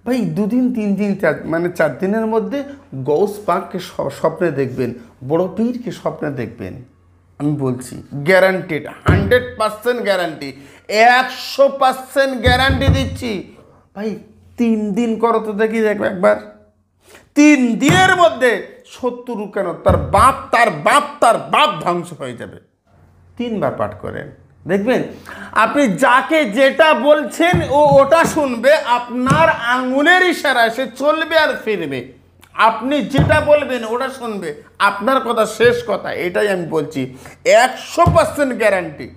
ভাই 2 দিন 3 দিন মানে 4 দিনের মধ্যে গৌস পাককে স্বপ্নে দেখবেন, বড় পীরকে স্বপ্নে দেখবেন। আমি বলছি গ্যারান্টেড, 100% গ্যারান্টি, 100% গ্যারান্টি দিচ্ছি। ভাই 3 দিন করো তো দেখি, দেখো একবার 3 দিনের মধ্যে শত্রু কেন তার বাপ তার বাপ তার বাপ ধ্বংস হয়ে যাবে। 3 বার পাঠ করেন, দেখবেন আপনি যাকে যেটা বলছেন ও ওটা শুনবে, আপনার আঙুলের ইশারায় সে চলবে আর ফিরবে। আপনি যেটা বলবেন ওটা শুনবে, আপনার কথা শেষ কথা, এটাই আমি বলছি, 100% গ্যারান্টি।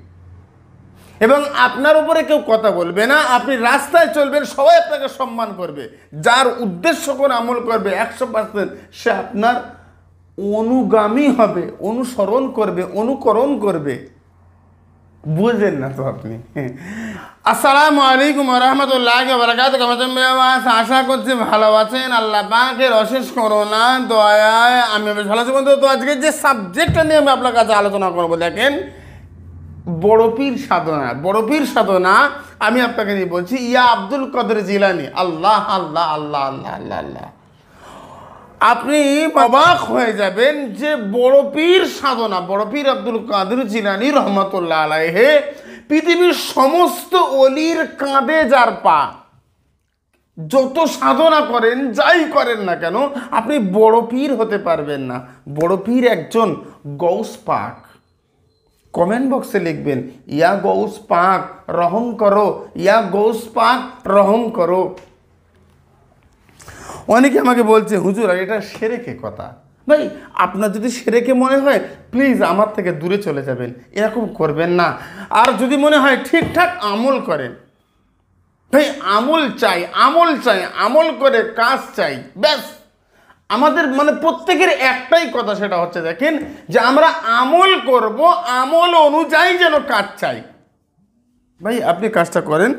এবং আপনার উপরে কেউ কথা বলবে না, আপনি রাস্তায় চলবেন, সবাই আপনাকে সম্মান করবে। যার উদ্দেশ্য করে আমল করবে 100% সে আপনার অনুগামী হবে, অনুসরণ করবে, অনুকরণ করবে। বুঝলেন না তো আপনি? আসসালামু আলাইকুম ওয়া রাহমাতুল্লাহি ওয়া বারাকাতুহু। আশা করছি ভালো আছেন, আল্লাহ পাকের অশেষ করুণা দয়ায় আমি ভালো আছি। বন্ধু, তো আজকে যে সাবজেক্টটা নিয়ে আমি আপনার কাছে আলোচনা করবো, দেখেন বড় পীর সাধনা। বড় পীর সাধনা আমি আপনাকে নিয়ে বলছি, ইয়া আব্দুল কাদের জিলানী। আল্লাহ আল্লাহ আল্লাহ আল্লাহ আল্লাহ আল্লাহ। আপনি অবাক হয়ে যাবেন যে বড় পীর সাধনা, বড় পীর আব্দুল কাদের জিলানী রহমতুল্লাহ আলাইহি পৃথিবীর সমস্ত অলির কাঁধে যার পা। যত সাধনা করেন, যাই করেন না কেন, আপনি বড় পীর হতে পারবেন না। বড় পীর একজন গৌস পাক। কমেন্ট বক্সে লিখবেন, ইয়া গৌস পাক রহম করো, ইয়া গৌস পাক রহম করো। অনেকে আমাকে বলছে, হুজুর এটা শিরকে কথা। ভাই আপনার যদি শিরকে মনে হয়, প্লিজ আমার থেকে দূরে চলে যাবেন, এরকম করবেন না। আর যদি মনে হয় ঠিকঠাক আমল করেন, ভাই আমল চাই, আমল চাই, আমল করে কাজ চাই, ব্যাস। আমাদের মানে প্রত্যেকের একটাই কথা, সেটা হচ্ছে দেখেন যে আমরা আমল করব, আমল অনুযায়ী যেন কাজ চাই। ভাই আপনি কাজটা করেন,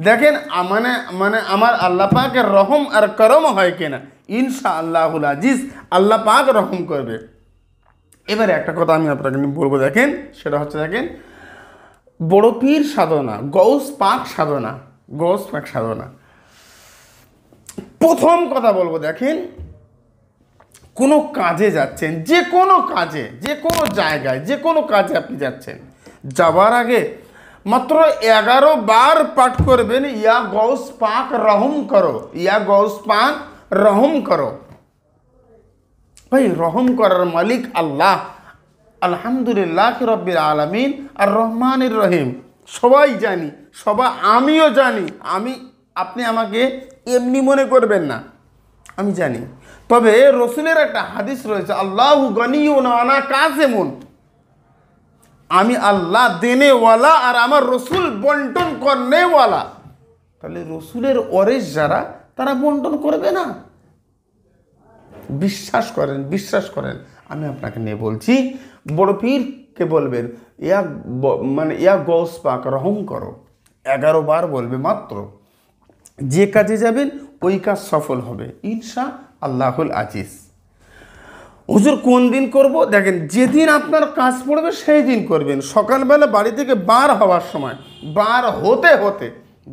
দেখেন মানে মানে আমার আল্লাহ পাকের রহম আর করম হয় কিনা। ইনশাআল্লাহুল আজিজ, আল্লাহ পাক রহম করবে। এবারে একটা কথা আমি আপনাকে বলবো, দেখেন সেটা হচ্ছে দেখেন বড় পীর সাধনা, গৌস পাক সাধনা, গৌস পাক সাধনা। প্রথম কথা বলবো, দেখেন কোনো কাজে যাচ্ছেন, যে কোনো কাজে, যে কোনো জায়গায়, যে কোনো কাজে আপনি যাচ্ছেন, যাওয়ার আগে মাত্র 11 বার পাঠ করবেন, ইয়া গৌস পাক রহম করো, ইয়া গৌস পাক রহম করো। ভাই রহম করার মালিক আল্লাহ, আলহামদুলিল্লাহ রাব্বিল আলামিন আর রহমানির রহিম। সবাই জানি, সবাই, আমিও জানি। আপনি আমাকে এমনি মনে করবেন না, আমি জানি। তবে রসুলের একটা হাদিস রয়েছে, আল্লাহু গনিয়ুন ওয়া আনা কাসিমুন। আমি আল্লাহ দেনেওয়ালা আর আমার রসুল বন্টন করনেওয়ালা। তাহলে রসুলের ওয়ারিস যারা, তারা বন্টন করবে না? বিশ্বাস করেন, বিশ্বাস করেন। আমি আপনাকে নিয়ে বলছি, বড় পীরকে বলবেন ইয়া গৌস পাক রহম করো, 11 বার বলবে মাত্র। যে কাজে যাবেন ওই কাজ সফল হবে ইনশা আল্লাহুল আজিজ। হুজুর কোন দিন করব? দেখেন যেদিন আপনার কাজ পড়বে সেই দিন করবেন। সকালবেলা বাড়ি থেকে বার হওয়ার সময়, বার হতে হতে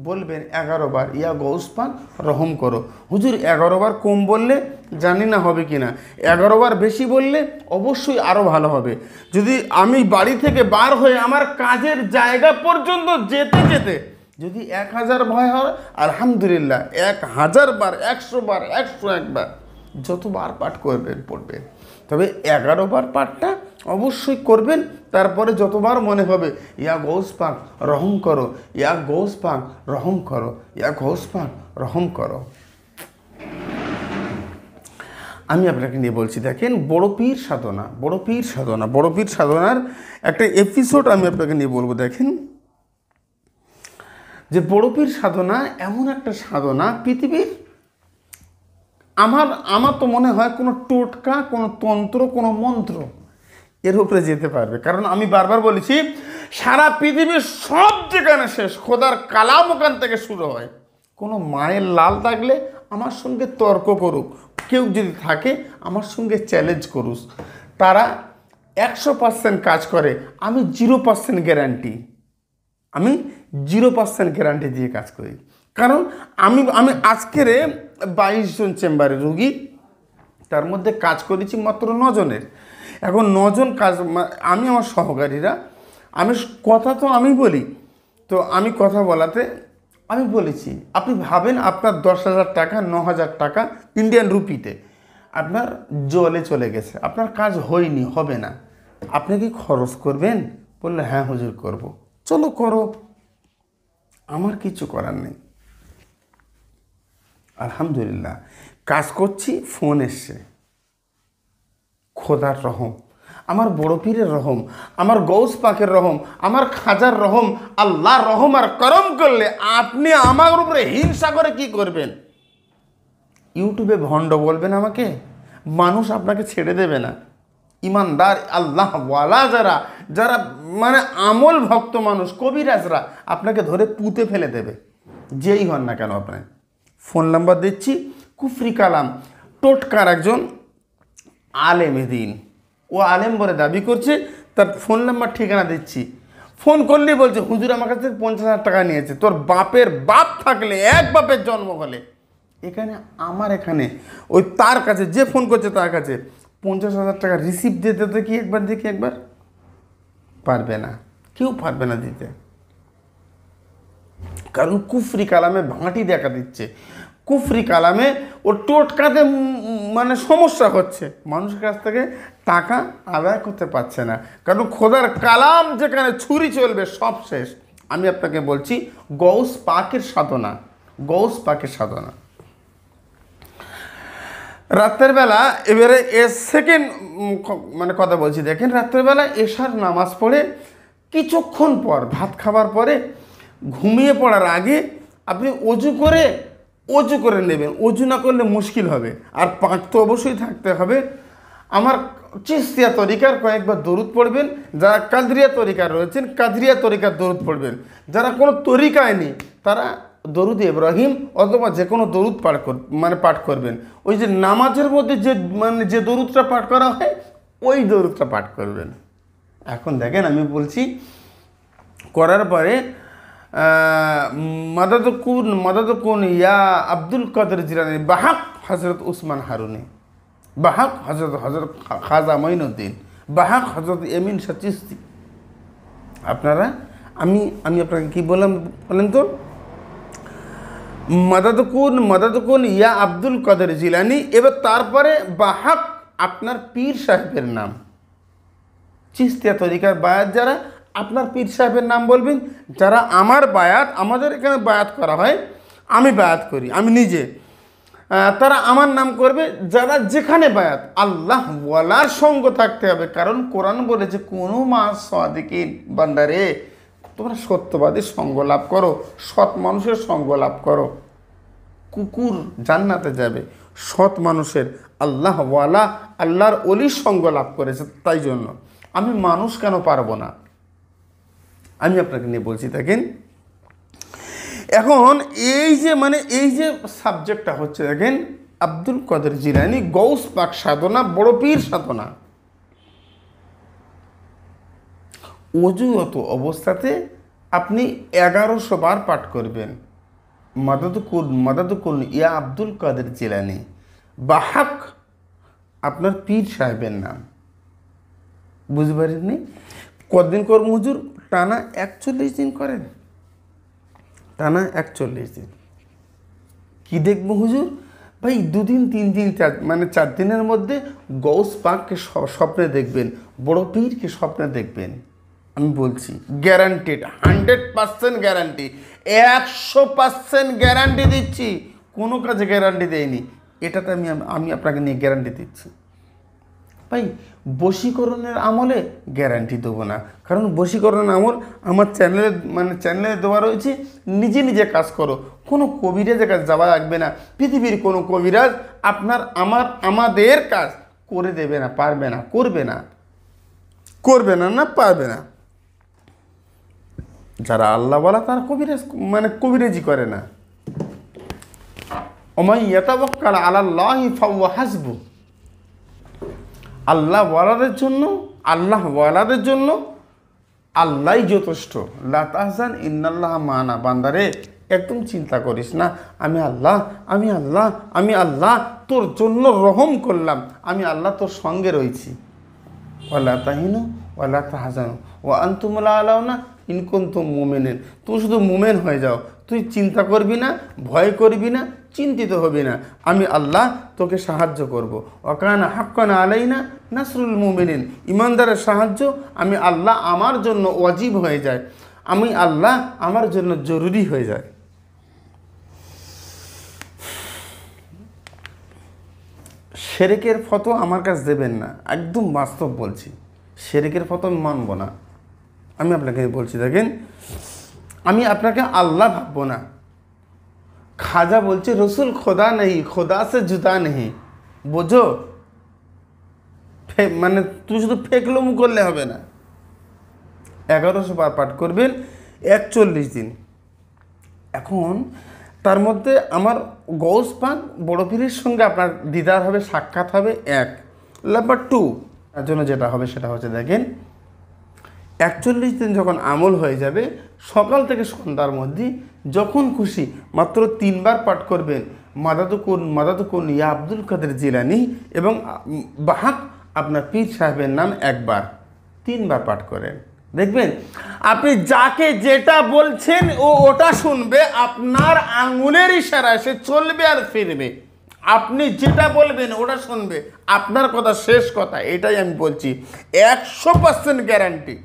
বলবেন 11 বার ইয়া গৌস পাক রহম করো। হুজুর 11 বার কম বললে জানি না হবে কি না, 11 বার বেশি বললে অবশ্যই আরও ভালো হবে। যদি আমি বাড়ি থেকে বার হয়ে আমার কাজের জায়গা পর্যন্ত যেতে যেতে যদি 1000 ভয় হয়, আলহামদুলিল্লাহ, 1000 বার, 100 বার, 101 বার, যতবার পাঠ করবেন পড়বেন। তবে 11 বার পাঠটা অবশ্যই করবেন। তারপরে যতবার মনে হবে ইয়া গৌস পাক রহম করো, ইয়া গৌস পাক রহম করো, ইয়া গৌস পাক রহম করো। আমি আপনাকে নিয়ে বলছি, দেখেন বড় পীর সাধনা, বড় পীর সাধনা, বড় পীর সাধনার একটা এপিসোড আমি আপনাকে নিয়ে বলবো। দেখেন যে বড় পীর সাধনা এমন একটা সাধনা, পৃথিবীর আমার তো মনে হয় কোনো টোটকা, কোনো তন্ত্র, কোনো মন্ত্র এর উপরে যেতে পারবে। কারণ আমি বারবার বলেছি, সারা পৃথিবীর সব যেখানে শেষ খোদার কালাম ওখান থেকে শুরু হয়। কোনো মায়ের লাল থাকলে আমার সঙ্গে তর্ক করুক, কেউ যদি থাকে আমার সঙ্গে চ্যালেঞ্জ করুক। তারা 100% কাজ করে, আমি 0% গ্যারান্টি, আমি 0% গ্যারান্টি দিয়ে কাজ করি। কারণ আমি আমি আজকের 22 জন চেম্বারে রুগী, তার মধ্যে কাজ করেছি মাত্র 9 জনের। এখন 9 জন কাজ, আমি আমার সহকারীরা, আমি কথা তো আমি বলি, তো আমি কথা বলাতে আমি বলেছি আপনি ভাবেন আপনার 10,000 টাকা 9,000 টাকা ইন্ডিয়ান রুপিতে আপনার জলে চলে গেছে, আপনার কাজ হয়নি, হবে না, আপনি কি খরচ করবেন? বললে হ্যাঁ হুজুর করব। চলো করো, আমার কিছু করার নেই। আলহামদুলিল্লাহ কাজ করছি, ফোন এসছে, খোদার রহম, আমার বড় পীরের রহম, আমার গৌস পাকের রহম, আমার খাজার রহম, আল্লাহর রহম আর করম করলে আপনি আমার উপরে হিংসা করে কি করবেন? ইউটিউবে ভণ্ড বলবেন আমাকে, মানুষ আপনাকে ছেড়ে দেবে না। ইমানদার আল্লাহ ওয়ালা যারা যারা মানে আমল ভক্ত মানুষ, কবিরাজরা আপনাকে ধরে পুঁতে ফেলে দেবে, যেই হন না কেন। আপনার ফোন নাম্বার দিচ্ছি, কুফরি কালাম টোটকার একজন আলেমে দিন, ও আলেম বলে দাবি করছে, তার ফোন নাম্বার ঠিকানা দিচ্ছি। ফোন করলেই বলছে হুজুর আমার কাছে 50,000 টাকা নিয়েছে। তোর বাপের বাপ থাকলে, এক বাপের জন্ম হলে, এখানে আমার এখানে ওই তার কাছে যে ফোন করছে তার কাছে 50,000 টাকা রিসিভ দিতে তো কি একবার দেখি, একবার পারবে না, কেউ পারবে না দিতে। কারণ কুফরি কালামে ভাঁটি দেখা দিচ্ছে, কুফরি কালামে ও টোটকাতে মানে সমস্যা হচ্ছে, মানুষের কাছ থেকে টাকা আদায় করতে পারছে না। কারণ খোদার কালাম যেখানে ছুরি চলবে সব শেষ। আমি আপনাকে বলছি গৌস পাকের সাধনা, গৌস পাকের সাধনা। রাত্রের বেলা, এবারে সেকেন্ড মানে কথা বলছি, দেখেন রাত্রের বেলা এশার নামাজ পড়ে কিছুক্ষণ পর, ভাত খাবার পরে ঘুমিয়ে পড়ার আগে আপনি অজু করে নেবেন। অজু না করলে মুশকিল হবে, আর পাক তো অবশ্যই থাকতে হবে। আমার চিস্তিয়া তরিকার কয়েকবার দরুদ পড়বেন, যারা কাদরিয়া তরিকার রয়েছেন কাদরিয়া তরিকার দরুদ পড়বেন, যারা কোনো তরিকায় নেই তারা দরুদ ইব্রাহিম অথবা যে কোনো দরুদ পাঠ করবেন। ওই যে নামাজের মধ্যে যে দরুদটা পাঠ করা হয় ওই দরুদটা পাঠ করবেন। এখন দেখেন আমি বলছি, করার পরে মাদাদকুন ইয়া আব্দুল কাদের জিলানী বাহাক হজরত উসমান হারুনি, বাহাক হজরত খাজা মঈনুদ্দিন, বাহাক হজরত এমিন শাহ চিশতি। আপনারা আমি আপনাকে কি বললাম বলেন তো? মাদাদকুন ইয়া আব্দুল কাদের জিলানী, এবার তারপরে বাহাক আপনার পীর সাহেবের নাম। চিস্তিয়া তরিকার বায়াত যারা, আপনার পীর সাহেবের নাম বলবেন। যারা আমার বায়াত, আমাদের এখানে বায়াত করা হয়, আমি বায়াত করি আমি নিজে, তারা আমার নাম করবে। যারা যেখানে বায়াত, আল্লাহ ওয়ালার সঙ্গ থাকতে হবে। কারণ কোরআন বলেছে কোনো মা সাদিকিন, বান্দারে তোমরা সত্যবাদীর সঙ্গ লাভ করো, সৎ মানুষের সঙ্গ লাভ করো। কুকুর জান্নাতে যাবে, সৎ মানুষের, আল্লাহ ওয়ালা আল্লাহর অলির সঙ্গ লাভ করেছে। তাই জন্য আমি মানুষ কেন পারবো না, আমি আপনাকে নিয়ে বলছি। দেখেন এখন এই যে সাবজেক্টটা হচ্ছে, দেখেন আব্দুল কাদের জিলানী গৌস পাক সাধনা, বড় পীর সাধনা। অজুগত অবস্থাতে আপনি 1100 বার পাঠ করবেন, মাদাদকুন ইয়া আব্দুল কাদের জিলানী বাহাক আপনার পীর সাহেবের নাম। বুঝতে পারেননি? কতদিন করব হুজুর? টানা 41 দিন করেন, টানা 41 দিন। কি দেখবো হুজুর? ভাই 2 দিন 3 দিন 4 দিনের মধ্যে গৌস পাককে স্বপ্নে দেখবেন, বড় পীরকে স্বপ্নে দেখবেন। আমি বলছি গ্যারান্টেড, 100% গ্যারান্টি, 100% গ্যারান্টি দিচ্ছি। কোনো কাজে গ্যারান্টি দেয়নি, এটাতে আমি আপনাকে নিয়ে গ্যারান্টি দিচ্ছি। ভাই বশীকরণের আমলে গ্যারান্টি দেবো না, কারণ বশীকরণের আমল আমার চ্যানেলে দেওয়া রয়েছে। নিজে কাজ করো, কোনো কবিরাজের কাছে যাওয়া লাগবে না। পৃথিবীর কোনো কবিরাজ আমাদের কাজ করে দেবে না, পারবে না, করবে না, পারবে না। যারা আল্লাহ বলা তারা কবিরাজি করে না। ওমান ইয়াতাওয়াক্কাল আলাল্লাহি ফাহুয়া হাসবুহ। আল্লাহ ওয়ালাদের জন্য আল্লাহই যথেষ্ট। লা তাহজান ইন্নাল্লাহা মা'ানা। বান্দারে একদম চিন্তা করিস না, আমি আল্লাহ, আমি আল্লাহ, আমি আল্লাহ তোর জন্য রহম করলাম, আমি আল্লাহ তোর সঙ্গে রয়েছি। ওয়ালা তাহিনু ওয়ালা তাহজানু ওয়া আনতুম লা আলাউনা ইন কুনতুম মুমিনিন। তুই শুধু মুমিন হয়ে যাও, তুই চিন্তা করবি না, ভয় করবি না, চিন্তিত হবি না, আমি আল্লাহ তোকে সাহায্য করব। ওয়া কানা হাক্কান আলাইনা নাসরুল মুমিনিন। ইমানদারের সাহায্য আমি আল্লাহ আমার জন্য ওয়াজিব হয়ে যায়, আমি আল্লাহ আমার জন্য জরুরি হয়ে যায়। শিরকের ফতোয়া আমার কাছে দেবেন না, একদম বাস্তব বলছি, শিরকের ফতোয়া আমি মানব না। আমি আপনাকে বলছি, দেখেন আমি আপনাকে আল্লাহ ভাববো না। খাজা বলছে রসুল খোদা নেই, খোদা সে জুদা নেই, বোঝো? মানে তুই শুধু ফেকলুম করলে হবে না। 1100 বার পাঠ করবেন 41 দিন। এখন তার মধ্যে আমার গৌস পাক বড় পীরের সঙ্গে আপনার দিদার হবে, সাক্ষাৎ হবে। 1 নাম্বার 2 তার জন্য যেটা হবে সেটা হচ্ছে, দেখেন 41 দিন যখন আমল হয়ে যাবে, সকাল থেকে সন্ধ্যার মধ্যে যখন খুশি মাত্র 3 বার পাঠ করবেন মাদাদুকুন ইয়া আব্দুল কাদের জিলানি, এবং বাহাক আপনার পীর সাহেবের নাম 1 বার, 3 বার পাঠ করেন। দেখবেন আপনি যাকে যেটা বলছেন ও ওটা শুনবে, আপনার আঙুলের ইশারায় সে চলবে আর ফিরবে। আপনি যেটা বলবেন ওটা শুনবে, আপনার কথা শেষ কথা, এটাই আমি বলছি, 100% গ্যারান্টি।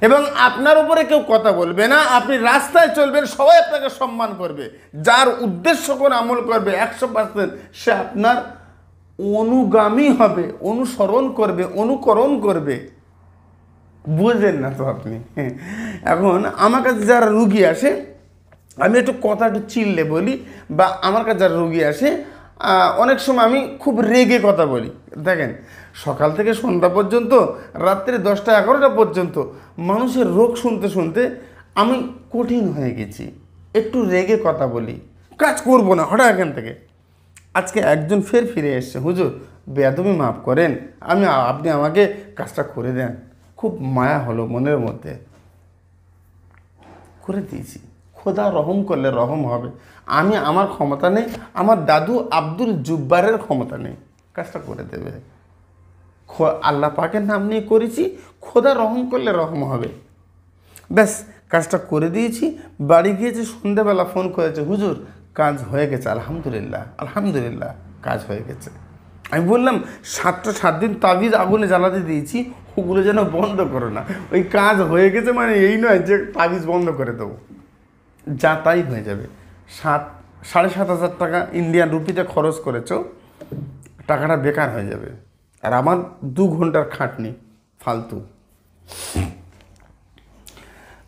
এবং আপনার উপরে কেউ কথা বলবে না, আপনি রাস্তায় চলবেন, সবাই আপনাকে সম্মান করবে। যার উদ্দেশ্য করে আমল করবে 100% সে আপনার অনুগামী হবে, অনুসরণ করবে, অনুকরণ করবে। বুঝলেন না তো আপনি? এখন আমার কাছে যারা রুগী আসে, আমি একটু কথা একটু চিল্লে বলি, বা আমার কাছে যারা রুগী আসে অনেক সময় আমি খুব রেগে কথা বলি। দেখেন সকাল থেকে সন্ধ্যা পর্যন্ত, রাত্রে 10টা 11টা পর্যন্ত মানুষের রোগ শুনতে শুনতে আমি কঠিন হয়ে গেছি। একটু রেগে কথা বলি, কাজ করবো না হঠাৎ এখান থেকে। আজকে একজন ফিরে এসছে, হুজুর বেয়াদবি মাফ করেন, আপনি আমাকে কাজটা করে দেন। খুব মায়া হলো মনের মধ্যে, করে দিয়েছি। খোদা রহম করলে রহম হবে। আমার ক্ষমতা নেই, আমার দাদু আব্দুল জুব্বারের ক্ষমতা নেই, কাজটা করে দেবে। আল্লাহ পাকের নাম নিয়ে করেছি, খোদা রহম করলে রহম হবে। ব্যাস কাজটা করে দিয়েছি। বাড়ি গিয়েছে, সন্ধ্যেবেলা ফোন করেছে, হুজুর কাজ হয়ে গেছে, আলহামদুলিল্লাহ আলহামদুলিল্লাহ কাজ হয়ে গেছে। আমি বললাম 7 দিন তাবিজ আগুনে জ্বালাতে দিয়েছি, ওগুলো যেন বন্ধ করো না। ওই কাজ হয়ে গেছে মানে এই নয় যে তাবিজ বন্ধ করে দেবো, যা তাই হয়ে যাবে। 7,500 টাকা ইন্ডিয়ান রুপিতে খরচ করেছ, টাকাটা বেকার হয়ে যাবে। আর আমার 2 ঘন্টার খাটনি ফালতু।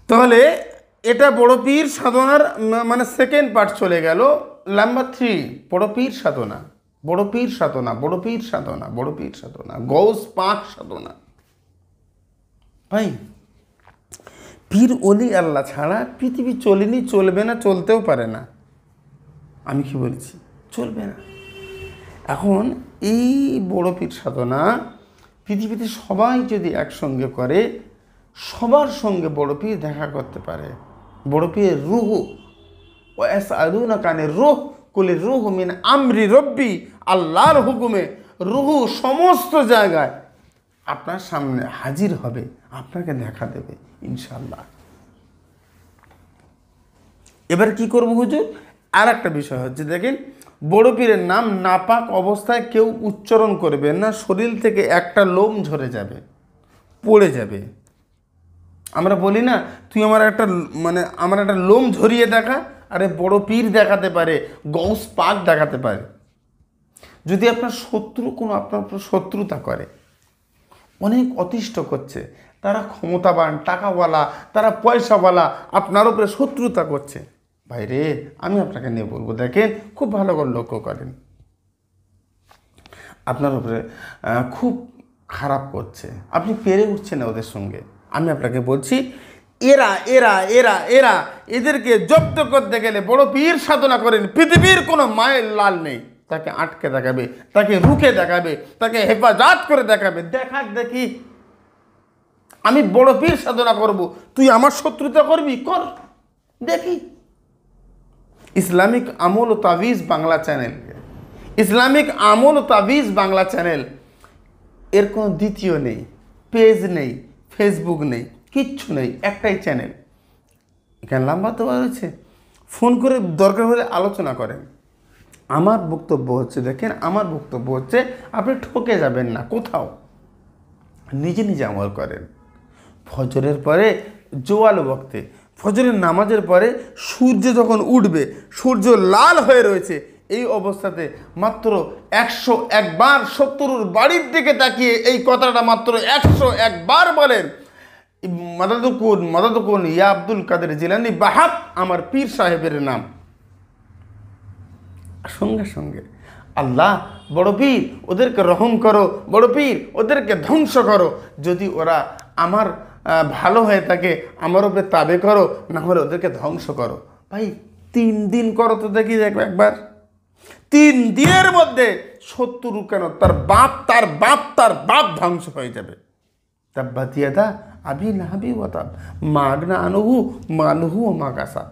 তাহলে এটা বড় পীর সাধনার মানে সেকেন্ড পার্ট চলে গেল। নাম্বার 3 বড় পীর সাধনা, বড় পীর সাধনা, বড় পীর সাধনা, বড় পীর সাধনা, গৌস পাক সাধনা। ভাই পীর ওলি আল্লাহ ছাড়া পৃথিবী চলেনি, চলবে না, চলতেও পারে না। আমি কি বলছি? চলবে না। এখন এই বড় পীর সাধনা পৃথিবীতে সবাই যদি একসঙ্গে করে, সবার সঙ্গে বড় পীর দেখা করতে পারে। বড় পীর রুহ ও ইয়াসআলুনা কানির রূহ কুলির রূহু মিন আমরি রব্বি, আল্লাহর হুকুমে রুহু সমস্ত জায়গায় আপনার সামনে হাজির হবে, আপনাকে দেখা দেবে ইনশাআল্লাহ। এবার কি করব হুজুর? আর একটা বিষয় হচ্ছে, দেখেন বড় পীরের নাম নাপাক অবস্থায় কেউ উচ্চারণ করবে না, শরীর থেকে একটা লোম ঝরে যাবে, পড়ে যাবে। আমরা বলি না তুই আমার একটা লোম ঝরিয়ে দেখা, আরে বড় পীর দেখাতে পারে, গৌস পাক দেখাতে পারে। যদি আপনার শত্রু কোনো আপনার উপর শত্রুতা করে, অনেক অতিষ্ঠ করছে, তারা ক্ষমতাবান, টাকাওয়ালা, তারা পয়সাওয়ালা, আপনার উপরে শত্রুতা করছে, ভাই রে আমি আপনাকে নিয়ে বলবো, দেখেন খুব ভালো করে লক্ষ্য করেন, আপনার উপরে খুব খারাপ করছে, আপনি পেরে উঠছেন না ওদের সঙ্গে। আমি আপনাকে বলছি এরা এরা এরা এরা এদেরকে জব্দ করতে গেলে বড় পীর সাধনা করেন। পৃথিবীর কোনো মায়ের লাল নেই, তাকে আটকে দেখাবে, তাকে রুখে দেখাবে, তাকে হেফাজত করে দেখাবে। দেখাক দেখি, আমি বড় পীর সাধনা করব, তুই আমার শত্রুতা করবি, কর দেখি। ইসলামিক আমল ও তাবিজ বাংলা চ্যানেল, ইসলামিক আমল ও তাবিজ বাংলা চ্যানেল, এর কোনো দ্বিতীয় নেই, পেজ নেই, ফেসবুক নেই, কিচ্ছু নেই, একটাই চ্যানেল। এখানে লম্বা তো রয়েছে, ফোন করে দরকার হলে আলোচনা করেন। আমার বক্তব্য হচ্ছে, দেখেন আমার বক্তব্য হচ্ছে, আপনি ঠকে যাবেন না কোথাও, নিজে নিজে আমল করেন। ফজরের পরে জোয়াল বক্তে, ফজরের নামাজের পরে সূর্য যখন উঠবে, সূর্য লাল হয়ে রয়েছে, এই অবস্থাতে মাত্র 101 বার শত্রুর বাড়ির দিকে তাকিয়ে এই কথাটা মাত্র 101 বার বলেন, মাদাদুকুন ইয়া আব্দুল কাদের জিলানী বাহাব, আমার পীর সাহেবের নাম। সঙ্গে সঙ্গে আল্লাহ বড় পীর ওদেরকে রহম করো, বড় পীর ওদেরকে ধ্বংস করো, যদি ওরা আমার ভালো হয়ে থাকে আমার উপরে তাবে করো, না হলে ওদেরকে ধ্বংস করো। ভাই 3 দিন করো তো দেখি, দেখো একবার 3 দিনের মধ্যে শত্রু কেন, তার বাপ তার বাপ তার বাপ ধ্বংস হয়ে যাবে। তাব্বাত ইয়াদা আবি লাহাবি ওয়া তাব মা আগনা আনহু মালুহু ওয়া মা কাসাব।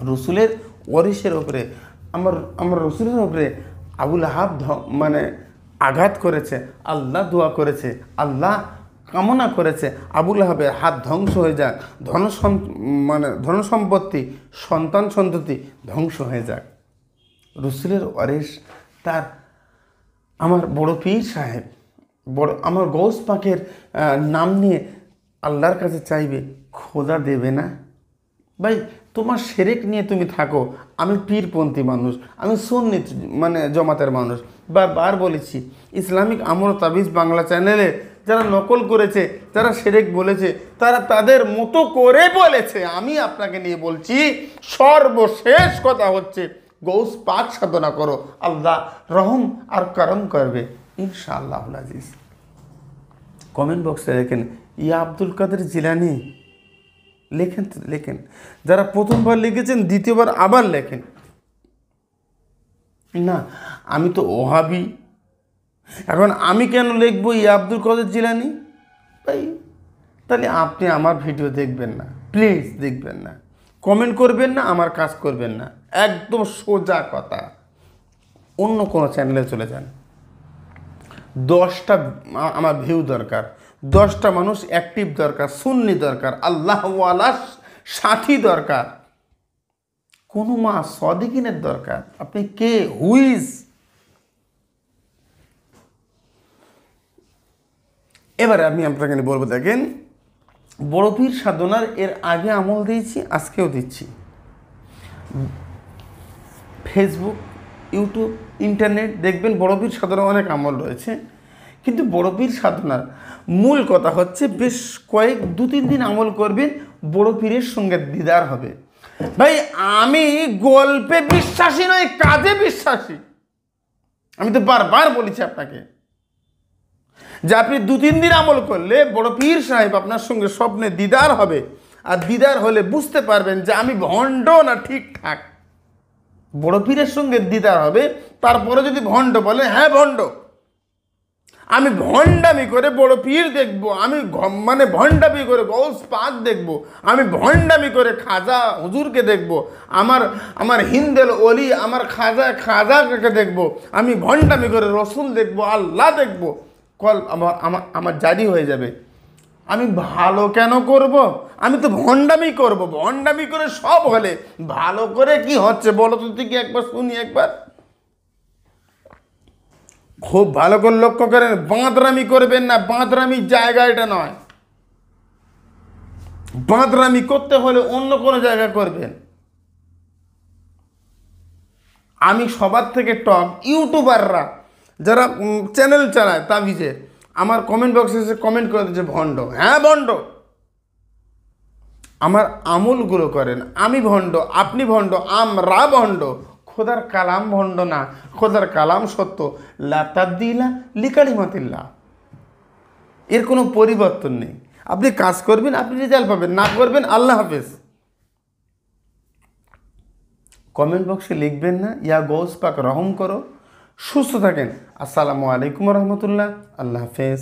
রসুলের ওয়ারিসের উপরে, আমার রসুলের উপরে আবুল আহাব মানে আঘাত করেছে, আল্লাহ দোয়া করেছে, আল্লাহ কামনা করেছে আবুল আহাবের হাত ধ্বংস হয়ে যাক, ধন সম্পত্তি সন্তান সন্ততি ধ্বংস হয়ে যাক। রসুলের ওয়ারিস তার আমার বড় পীর সাহেব, বড় আমার গৌস পাকের নাম নিয়ে আল্লাহর কাছে চাইবে, খোদা দেবে না? ভাই তোমার শিরক নিয়ে তুমি থাকো, আমি পীরপন্থী মানুষ, আমি সুন্নি জমাতের মানুষ। বারবার বলেছি, ইসলামিক আমল তাবিজ বাংলা চ্যানেলে যারা নকল করেছে, যারা শিরক বলেছে, তারা তাদের মতো করে বলেছে। আমি আপনাকে নিয়ে বলছি, সর্বশেষ কথা হচ্ছে গৌস পাক সাধনা করো, আল্লাহ রহম আর করম করবে ইনশাআল্লাহুল আজিজ। কমেন্ট বক্সে লেখেন ইয়া আব্দুল কাদের জিলানী, লেখেন লেখেন, যারা প্রথমবার লিখেছেন দ্বিতীয়বার আবার লেখেন। না আমি তো ওহাবি, এখন আমি কেন লিখবো ইয়া আব্দুল কাদের জিলানী? ভাই তাহলে আপনি আমার ভিডিও দেখবেন না, প্লিজ দেখবেন না, কমেন্ট করবেন না, আমার কাজ করবেন না, একদম সোজা কথা, অন্য কোনো চ্যানেলে চলে যান। 10টা আমার ভিউ দরকার, 10টা মানুষ অ্যাক্টিভ দরকার, সুন্নি দরকার, আল্লাহওয়ালা সাথী দরকার, কোনো মা সদিকিনের দরকার। আপনি কে, হুইজ? এবারে আমি আপনাকে বলবো, দেখেন বড় পীর সাধনার এর আগে আমল দিয়েছি, আজকেও দিচ্ছি। ফেসবুক, ইউটিউব, ইন্টারনেট দেখবেন বড় পীর সাধনার অনেক আমল রয়েছে, কিন্তু বড় পীর সাধনার মূল কথা হচ্ছে বেশ 2-3 দিন আমল করবেন, বড় পীরের সঙ্গে দিদার হবে। ভাই আমি গল্পে বিশ্বাসী নই, কাজে বিশ্বাসী। আমি তো বারবার বলেছি আপনাকে যে আপনি 2-3 দিন আমল করলে বড় পীর সাহেব আপনার সঙ্গে স্বপ্নে দিদার হবে, আর দিদার হলে বুঝতে পারবেন যে আমি ভণ্ড না ঠিকঠাক। বড় পীরের সঙ্গে দিদার হবে, তারপরে যদি ভণ্ড বলে হ্যাঁ ভণ্ড, আমি ভণ্ডামি করে বড় পীর দেখবো, আমি ভণ্ডামি করে গৌস পাক দেখবো, আমি ভণ্ডামি করে খাজা হুজুরকে দেখবো, আমার হিন্দেল অলি আমার খাজাকে দেখবো, আমি ভণ্ডামি করে রসুল দেখবো, আল্লাহ দেখবো, কল আমার জারি হয়ে যাবে। আমি ভালো কেন করব? আমি তো ভণ্ডামি করব। ভণ্ডামি করে সব হলে ভালো করে কি হচ্ছে বলো তো, তুই কি একবার শুনি একবার। খুব ভালো করে লক্ষ্য করেন, বাঁদরামি করবেন না, বাঁদরামির জায়গা এটা নয়। বাঁদরামি করতে হলে অন্য কোনো জায়গা করবেন। আমি সবার থেকে টপ ইউটিউবাররা যারা চ্যানেল চালায় তাবিজে, আমার কমেন্ট বক্সে এসে কমেন্ট করে দিচ্ছে ভণ্ড। হ্যাঁ ভণ্ড, আমার আমলগুলো করেন, আমি ভণ্ড, আপনি ভণ্ড, আমরা ভণ্ড, খোদার কালাম ভণ্ড না, খোদার কালাম সত্য। লা তাবদীলা লিকালিমাতিল্লাহ, এর কোনো পরিবর্তন নেই। আপনি কাজ করবেন, আপনি রেজাল্ট পাবেন, না করবেন আল্লাহ হাফেজ। কমেন্ট বক্সে লিখবেন না ইয়া গৌস পাক রহম করো। সুস্থ থাকেন। আসসালামু আলাইকুম রহমতুল্লাহ। আল্লাহ হাফেজ।